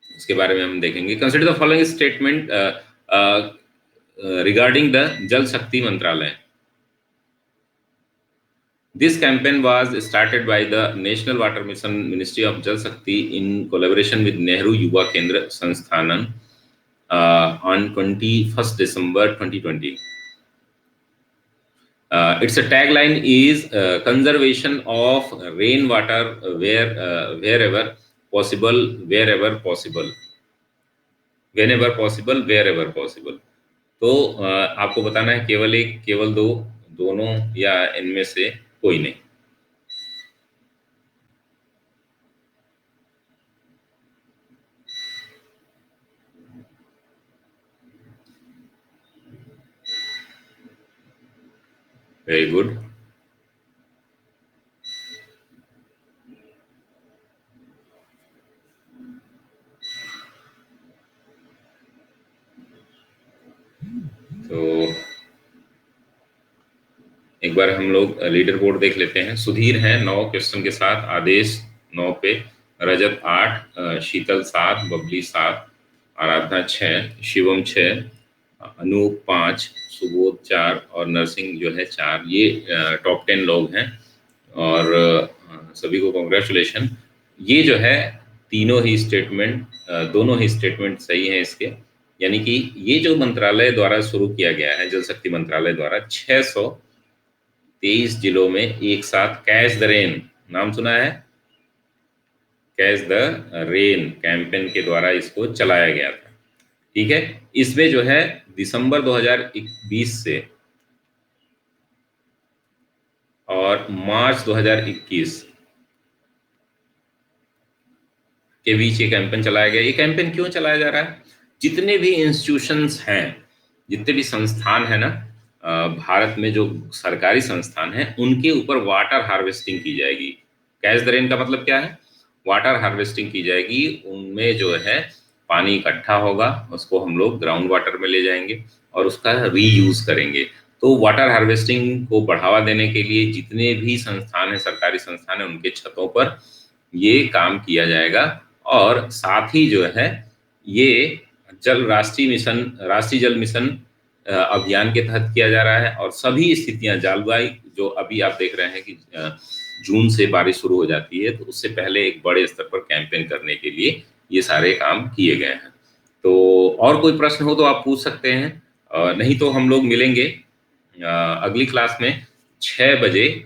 उसके बारे में हम देखेंगे। Consider the following statement regarding the जल शक्ति मंत्रालय। This campaign was started by the National Water Mission, Ministry of Jal Shakti, in collaboration with Nehru Yuva Kendra Sansthanan on 21st December 2020. Its tagline is conservation of rainwater wherever possible, wherever possible, whenever possible, wherever possible. तो आपको बताना है केवल एक, केवल दो, दोनों या इनमें से कोई नहीं। Very good. तो एक बार हम लोग लीडर बोर्ड देख लेते हैं। सुधीर हैं 9 क्वेश्चन के साथ, आदेश 9 पे, रजत 8, शीतल 7, बबली 7, आराधना 6, शिवम 6, अनूप 5, सुबोध 4 और नरसिंह जो है 4। ये टॉप 10 लोग हैं और सभी को कॉन्ग्रेचुलेशन। ये जो है तीनों ही स्टेटमेंट, दोनों ही स्टेटमेंट सही हैं इसके। यानी कि ये जो मंत्रालय द्वारा शुरू किया गया है, जल शक्ति मंत्रालय द्वारा 623 जिलों में एक साथ कैच द रेन, नाम सुना है, कैच द रेन कैंपेन के द्वारा इसको चलाया गया था। ठीक है, इसमें जो है दिसंबर 2020 से और मार्च 2021 के बीच ये कैंपेन चलाया गया। ये कैंपेन क्यों चलाया जा रहा है? जितने भी इंस्टीट्यूशंस हैं, जितने भी संस्थान है ना भारत में, जो सरकारी संस्थान हैं, उनके ऊपर वाटर हार्वेस्टिंग की जाएगी। कैच द रेन का मतलब क्या है? वाटर हार्वेस्टिंग की जाएगी। उनमें जो है पानी इकट्ठा होगा, उसको हम लोग ग्राउंड वाटर में ले जाएंगे और उसका रीयूज करेंगे। तो वाटर हार्वेस्टिंग को बढ़ावा देने के लिए जितने भी संस्थान हैं, सरकारी संस्थान हैं, उनके छतों पर ये काम किया जाएगा। और साथ ही जो है ये राष्ट्रीय जल मिशन अभियान के तहत किया जा रहा है। और सभी स्थितियां, जलवायु जो अभी आप देख रहे हैं कि जून से बारिश शुरू हो जाती है, तो उससे पहले एक बड़े स्तर पर कैंपेन करने के लिए ये सारे काम किए गए हैं। तो और कोई प्रश्न हो तो आप पूछ सकते हैं, नहीं तो हम लोग मिलेंगे अगली क्लास में 6 बजे।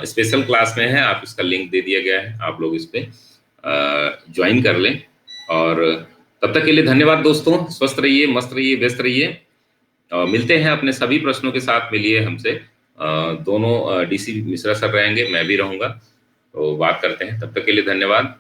स्पेशल क्लास में है, आप इसका लिंक दे दिया गया है, आप लोग इस पे ज्वाइन कर लें। और तब तक के लिए धन्यवाद दोस्तों। स्वस्थ रहिए, मस्त रहिए, व्यस्त रहिए। मिलते हैं अपने सभी प्रश्नों के साथ। मिलिए हमसे, दोनों डीसी मिश्रा सर रहेंगे, मैं भी रहूंगा, तो बात करते हैं। तब तक के लिए धन्यवाद।